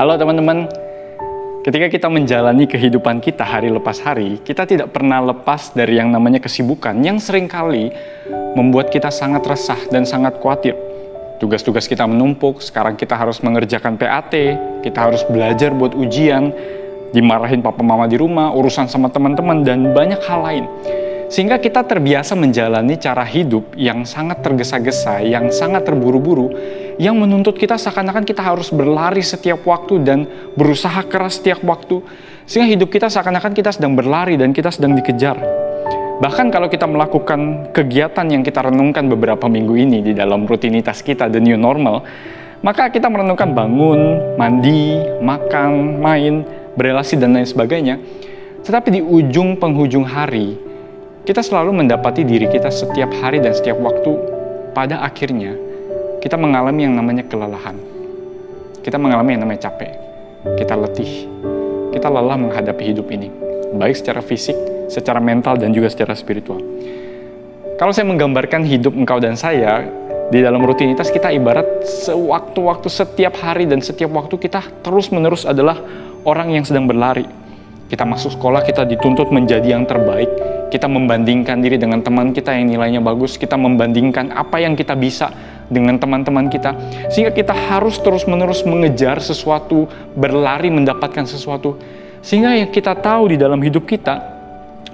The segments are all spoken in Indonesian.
Halo teman-teman, ketika kita menjalani kehidupan kita hari lepas hari, kita tidak pernah lepas dari yang namanya kesibukan yang seringkali membuat kita sangat resah dan sangat khawatir. Tugas-tugas kita menumpuk, sekarang kita harus mengerjakan PAT, kita harus belajar buat ujian, dimarahin papa mama di rumah, urusan sama teman-teman, dan banyak hal lain. Sehingga kita terbiasa menjalani cara hidup yang sangat tergesa-gesa, yang sangat terburu-buru, yang menuntut kita seakan-akan kita harus berlari setiap waktu dan berusaha keras setiap waktu. Sehingga hidup kita seakan-akan kita sedang berlari dan kita sedang dikejar. Bahkan kalau kita melakukan kegiatan yang kita renungkan beberapa minggu ini di dalam rutinitas kita, the new normal, maka kita merenungkan bangun, mandi, makan, main, berelasi, dan lain sebagainya. Tetapi di ujung penghujung hari, kita selalu mendapati diri kita setiap hari dan setiap waktu, pada akhirnya kita mengalami yang namanya kelelahan. Kita mengalami yang namanya capek. Kita letih. Kita lelah menghadapi hidup ini. Baik secara fisik, secara mental, dan juga secara spiritual. Kalau saya menggambarkan hidup engkau dan saya, di dalam rutinitas kita ibarat sewaktu-waktu setiap hari dan setiap waktu kita terus-menerus adalah orang yang sedang berlari. Kita masuk sekolah, kita dituntut menjadi yang terbaik. Kita membandingkan diri dengan teman kita yang nilainya bagus. Kita membandingkan apa yang kita bisa dengan teman-teman kita. Sehingga kita harus terus-menerus mengejar sesuatu, berlari mendapatkan sesuatu. Sehingga yang kita tahu di dalam hidup kita,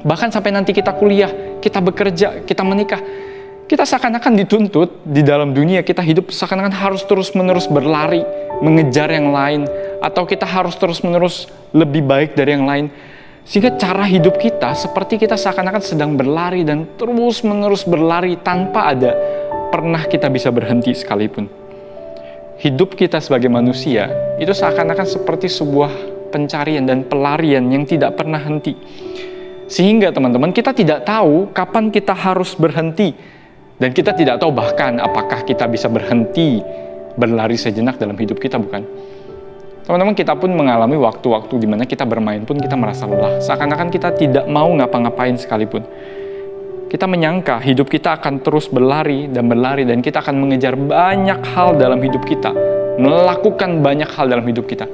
bahkan sampai nanti kita kuliah, kita bekerja, kita menikah, kita seakan-akan dituntut di dalam dunia kita hidup seakan-akan harus terus-menerus berlari, mengejar yang lain, atau kita harus terus-menerus lebih baik dari yang lain. Sehingga cara hidup kita seperti kita seakan-akan sedang berlari dan terus-menerus berlari tanpa ada pernah kita bisa berhenti sekalipun. Hidup kita sebagai manusia itu seakan-akan seperti sebuah pencarian dan pelarian yang tidak pernah henti. Sehingga teman-teman, kita tidak tahu kapan kita harus berhenti. Dan kita tidak tahu bahkan apakah kita bisa berhenti berlari sejenak dalam hidup kita, bukan? Teman-teman, kita pun mengalami waktu-waktu di mana kita bermain pun kita merasa lelah. Seakan-akan kita tidak mau ngapa-ngapain sekalipun. Kita menyangka hidup kita akan terus berlari dan kita akan mengejar banyak hal dalam hidup kita. Melakukan banyak hal dalam hidup kita.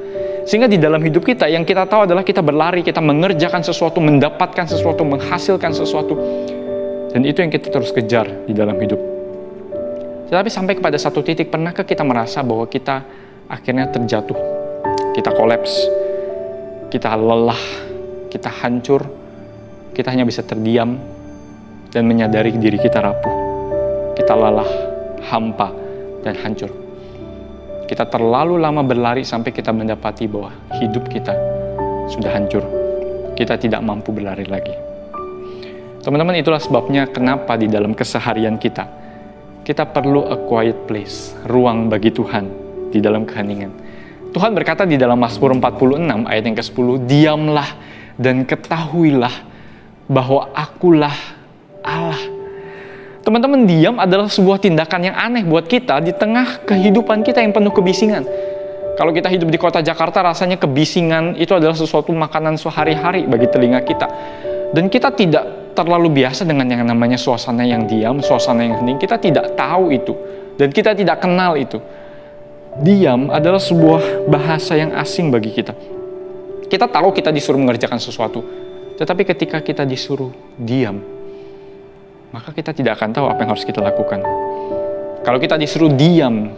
Sehingga di dalam hidup kita yang kita tahu adalah kita berlari, kita mengerjakan sesuatu, mendapatkan sesuatu, menghasilkan sesuatu. Dan itu yang kita terus kejar di dalam hidup. Tetapi sampai kepada satu titik, pernahkah kita merasa bahwa kita akhirnya terjatuh? Kita kolaps, kita lelah, kita hancur, kita hanya bisa terdiam dan menyadari diri kita rapuh. Kita lelah, hampa, dan hancur. Kita terlalu lama berlari sampai kita mendapati bahwa hidup kita sudah hancur. Kita tidak mampu berlari lagi. Teman-teman, itulah sebabnya kenapa di dalam keseharian kita perlu a quiet place, ruang bagi Tuhan di dalam keheningan. Tuhan berkata di dalam Mazmur 46 ayat yang ke-10, diamlah dan ketahuilah bahwa akulah Allah. Teman-teman, diam adalah sebuah tindakan yang aneh buat kita di tengah kehidupan kita yang penuh kebisingan. Kalau kita hidup di kota Jakarta, rasanya kebisingan itu adalah sesuatu makanan sehari-hari bagi telinga kita. Dan kita tidak terlalu biasa dengan yang namanya suasana yang diam, suasana yang hening. Kita tidak tahu itu. Dan kita tidak kenal itu. Diam adalah sebuah bahasa yang asing bagi kita. Kita tahu kita disuruh mengerjakan sesuatu. Tetapi ketika kita disuruh diam, maka kita tidak akan tahu apa yang harus kita lakukan. Kalau kita disuruh diam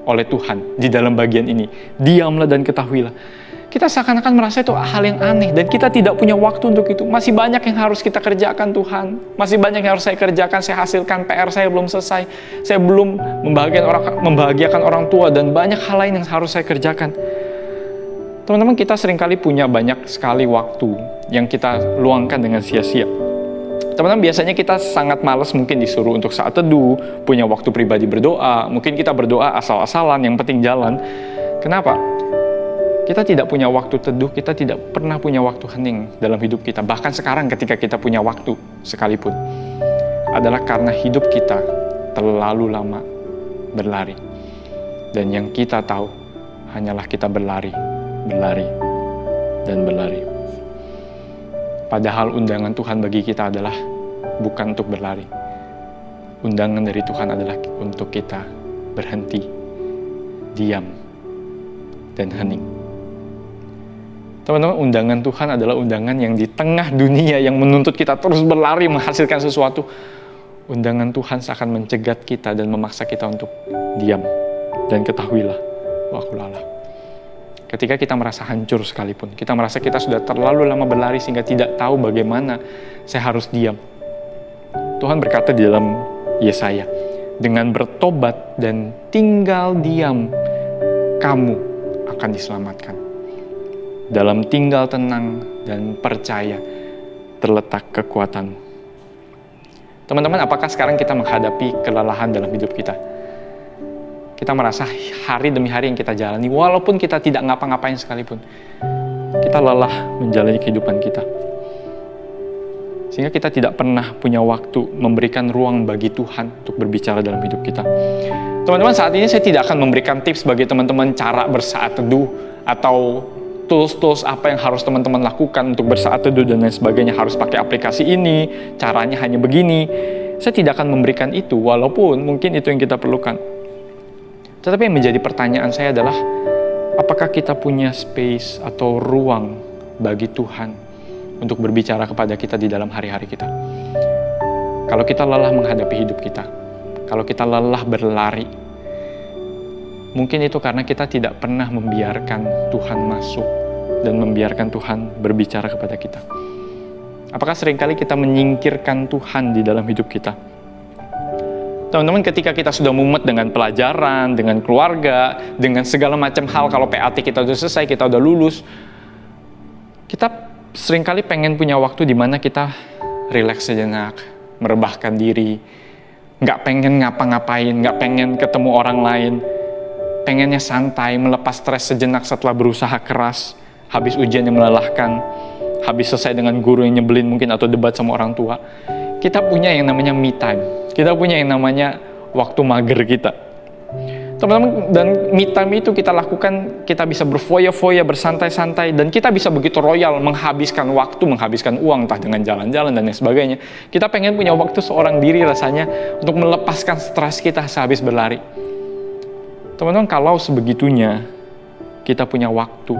oleh Tuhan di dalam bagian ini, diamlah dan ketahuilah, kita seakan-akan merasa itu hal yang aneh dan kita tidak punya waktu untuk itu. Masih banyak yang harus kita kerjakan, Tuhan. Masih banyak yang harus saya kerjakan, saya hasilkan, PR saya belum selesai. Saya belum membahagiakan orang tua dan banyak hal lain yang harus saya kerjakan. Teman-teman, kita seringkali punya banyak sekali waktu yang kita luangkan dengan sia-sia. Teman-teman, biasanya kita sangat malas mungkin disuruh untuk saat teduh, punya waktu pribadi berdoa. Mungkin kita berdoa asal-asalan, yang penting jalan. Kenapa? Kita tidak punya waktu teduh, kita tidak pernah punya waktu hening dalam hidup kita. Bahkan sekarang ketika kita punya waktu sekalipun, adalah karena hidup kita terlalu lama berlari. Dan yang kita tahu hanyalah kita berlari, dan berlari. Padahal undangan Tuhan bagi kita adalah bukan untuk berlari. Undangan dari Tuhan adalah untuk kita berhenti, diam, dan hening. Teman-teman, undangan Tuhan adalah undangan yang di tengah dunia yang menuntut kita terus berlari menghasilkan sesuatu. Undangan Tuhan seakan mencegat kita dan memaksa kita untuk diam. Dan ketahuilah, akulah Allah. Ketika kita merasa hancur sekalipun, kita merasa kita sudah terlalu lama berlari sehingga tidak tahu bagaimana saya harus diam. Tuhan berkata di dalam Yesaya, dengan bertobat dan tinggal diam, kamu akan diselamatkan. Dalam tinggal tenang dan percaya terletak kekuatanmu. Teman-teman, apakah sekarang kita menghadapi kelelahan dalam hidup kita? Kita merasa hari demi hari yang kita jalani, walaupun kita tidak ngapa-ngapain sekalipun, kita lelah menjalani kehidupan kita. Sehingga kita tidak pernah punya waktu memberikan ruang bagi Tuhan untuk berbicara dalam hidup kita. Teman-teman, saat ini saya tidak akan memberikan tips bagi teman-teman cara bersaat teduh atau tools-tools apa yang harus teman-teman lakukan untuk bersaat teduh dan lain sebagainya. Harus pakai aplikasi ini, caranya hanya begini. Saya tidak akan memberikan itu, walaupun mungkin itu yang kita perlukan. Tetapi yang menjadi pertanyaan saya adalah, apakah kita punya space atau ruang bagi Tuhan untuk berbicara kepada kita di dalam hari-hari kita? Kalau kita lelah menghadapi hidup kita, kalau kita lelah berlari, mungkin itu karena kita tidak pernah membiarkan Tuhan masuk dan membiarkan Tuhan berbicara kepada kita. Apakah seringkali kita menyingkirkan Tuhan di dalam hidup kita? Teman-teman, ketika kita sudah mumet dengan pelajaran, dengan keluarga, dengan segala macam hal, kalau PAT kita sudah selesai, kita sudah lulus, kita seringkali pengen punya waktu di mana kita rileks sejenak, merebahkan diri, nggak pengen ngapa-ngapain, nggak pengen ketemu orang lain, pengennya santai, melepas stres sejenak setelah berusaha keras, habis ujian yang melelahkan, habis selesai dengan guru yang nyebelin mungkin atau debat sama orang tua. Kita punya yang namanya me time. Kita punya yang namanya waktu mager kita. Teman-teman, dan me time itu kita lakukan, kita bisa berfoya-foya, bersantai-santai, dan kita bisa begitu royal menghabiskan waktu, menghabiskan uang, entah dengan jalan-jalan dan lain sebagainya. Kita pengen punya waktu seorang diri rasanya untuk melepaskan stres kita sehabis berlari. Teman-teman, kalau sebegitunya kita punya waktu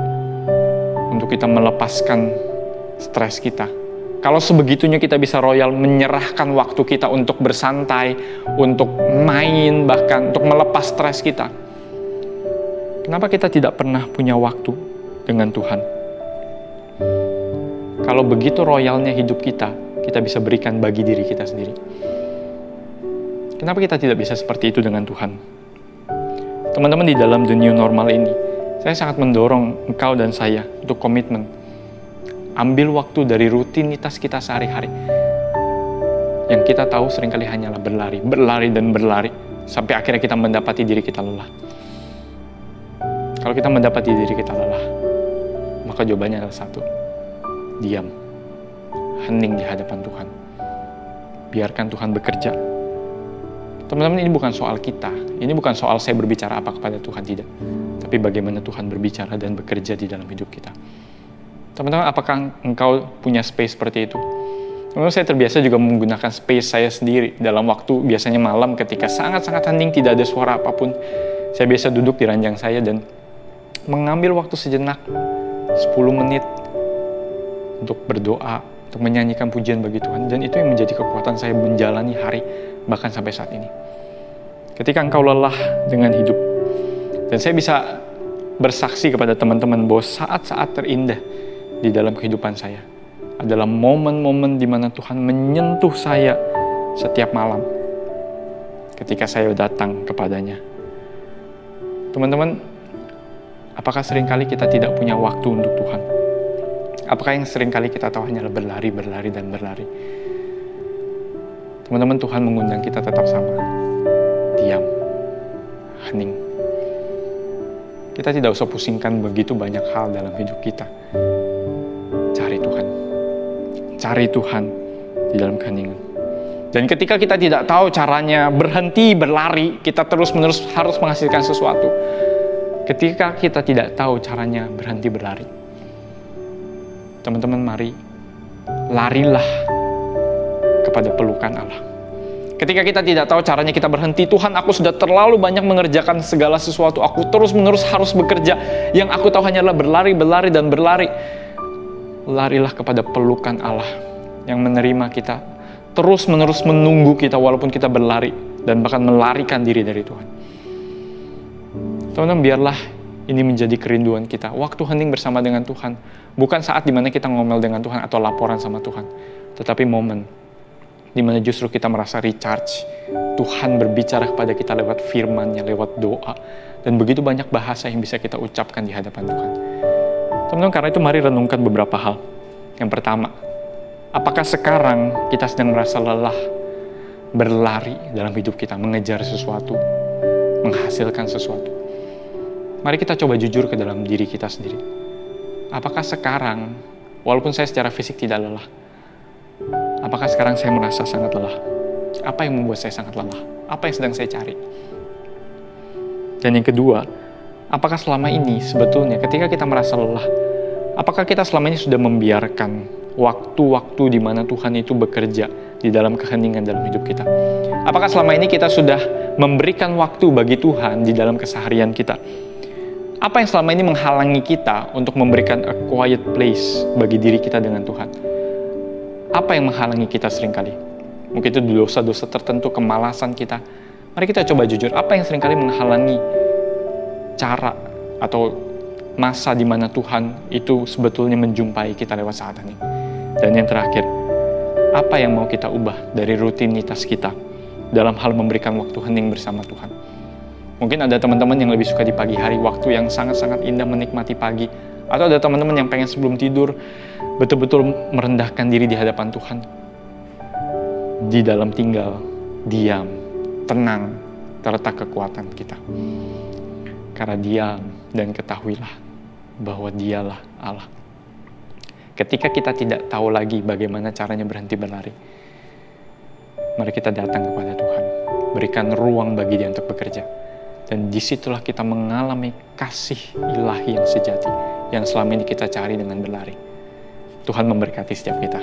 untuk kita melepaskan stres kita, kalau sebegitunya kita bisa royal menyerahkan waktu kita untuk bersantai, untuk main, bahkan untuk melepas stres kita, kenapa kita tidak pernah punya waktu dengan Tuhan? Kalau begitu royalnya hidup kita, kita bisa berikan bagi diri kita sendiri. Kenapa kita tidak bisa seperti itu dengan Tuhan? Teman-teman, di dalam the new normal ini, saya sangat mendorong engkau dan saya untuk komitmen. Ambil waktu dari rutinitas kita sehari-hari. Yang kita tahu seringkali hanyalah berlari, berlari dan berlari, sampai akhirnya kita mendapati diri kita lelah. Kalau kita mendapati diri kita lelah, maka jawabannya adalah satu: diam, hening di hadapan Tuhan. Biarkan Tuhan bekerja. Teman-teman, ini bukan soal kita, ini bukan soal saya berbicara apa kepada Tuhan, tidak. Tapi bagaimana Tuhan berbicara dan bekerja di dalam hidup kita. Teman-teman, apakah engkau punya space seperti itu? Teman-teman, saya terbiasa juga menggunakan space saya sendiri dalam waktu biasanya malam ketika sangat-sangat hening, tidak ada suara apapun. Saya biasa duduk di ranjang saya dan mengambil waktu sejenak, 10 menit untuk berdoa, untuk menyanyikan pujian bagi Tuhan. Dan itu yang menjadi kekuatan saya menjalani hari, bahkan sampai saat ini. Ketika engkau lelah dengan hidup, dan saya bisa bersaksi kepada teman-teman bahwa saat-saat terindah di dalam kehidupan saya adalah momen-momen di mana Tuhan menyentuh saya setiap malam ketika saya datang kepadanya. Teman-teman, apakah seringkali kita tidak punya waktu untuk Tuhan? Apakah yang seringkali kita tahu hanyalah berlari, berlari, dan berlari? Teman-teman, Tuhan mengundang kita tetap sama. Diam, hening. Kita tidak usah pusingkan begitu banyak hal dalam hidup kita. Cari Tuhan. Cari Tuhan di dalam keheningan. Dan ketika kita tidak tahu caranya berhenti berlari, kita terus-menerus harus menghasilkan sesuatu. Ketika kita tidak tahu caranya berhenti berlari, teman-teman, mari larilah kepada pelukan Allah. Ketika kita tidak tahu caranya kita berhenti, Tuhan, aku sudah terlalu banyak mengerjakan segala sesuatu, aku terus-menerus harus bekerja. Yang aku tahu hanyalah berlari, dan berlari. Larilah kepada pelukan Allah yang menerima kita, terus-menerus menunggu kita walaupun kita berlari, dan bahkan melarikan diri dari Tuhan. Teman-teman, biarlah ini menjadi kerinduan kita. Waktu hening bersama dengan Tuhan, bukan saat dimana kita ngomel dengan Tuhan atau laporan sama Tuhan, tetapi momen di mana justru kita merasa recharge. Tuhan berbicara kepada kita lewat firman-Nya, lewat doa, dan begitu banyak bahasa yang bisa kita ucapkan di hadapan Tuhan. Teman-teman, karena itu mari renungkan beberapa hal. Yang pertama, apakah sekarang kita sedang merasa lelah berlari dalam hidup kita, mengejar sesuatu, menghasilkan sesuatu? Mari kita coba jujur ke dalam diri kita sendiri. Apakah sekarang, walaupun saya secara fisik tidak lelah, apakah sekarang saya merasa sangat lelah? Apa yang membuat saya sangat lelah? Apa yang sedang saya cari? Dan yang kedua, apakah selama ini sebetulnya ketika kita merasa lelah, apakah kita selama ini sudah membiarkan waktu-waktu di mana Tuhan itu bekerja di dalam keheningan dalam hidup kita? Apakah selama ini kita sudah memberikan waktu bagi Tuhan di dalam keseharian kita? Apa yang selama ini menghalangi kita untuk memberikan a quiet place bagi diri kita dengan Tuhan? Apa yang menghalangi kita seringkali? Mungkin itu dosa-dosa tertentu, kemalasan kita. Mari kita coba jujur, apa yang seringkali menghalangi cara atau masa di mana Tuhan itu sebetulnya menjumpai kita lewat saat ini? Dan yang terakhir, apa yang mau kita ubah dari rutinitas kita dalam hal memberikan waktu hening bersama Tuhan? Mungkin ada teman-teman yang lebih suka di pagi hari, waktu yang sangat-sangat indah menikmati pagi. Atau ada teman-teman yang pengen sebelum tidur betul-betul merendahkan diri di hadapan Tuhan. Di dalam tinggal, diam, tenang, terletak kekuatan kita. Karena diam dan ketahuilah bahwa Dialah Allah. Ketika kita tidak tahu lagi bagaimana caranya berhenti berlari, mari kita datang kepada Tuhan. Berikan ruang bagi Dia untuk bekerja. Dan disitulah kita mengalami kasih ilahi yang sejati, yang selama ini kita cari dengan berlari. Tuhan memberkati setiap kita.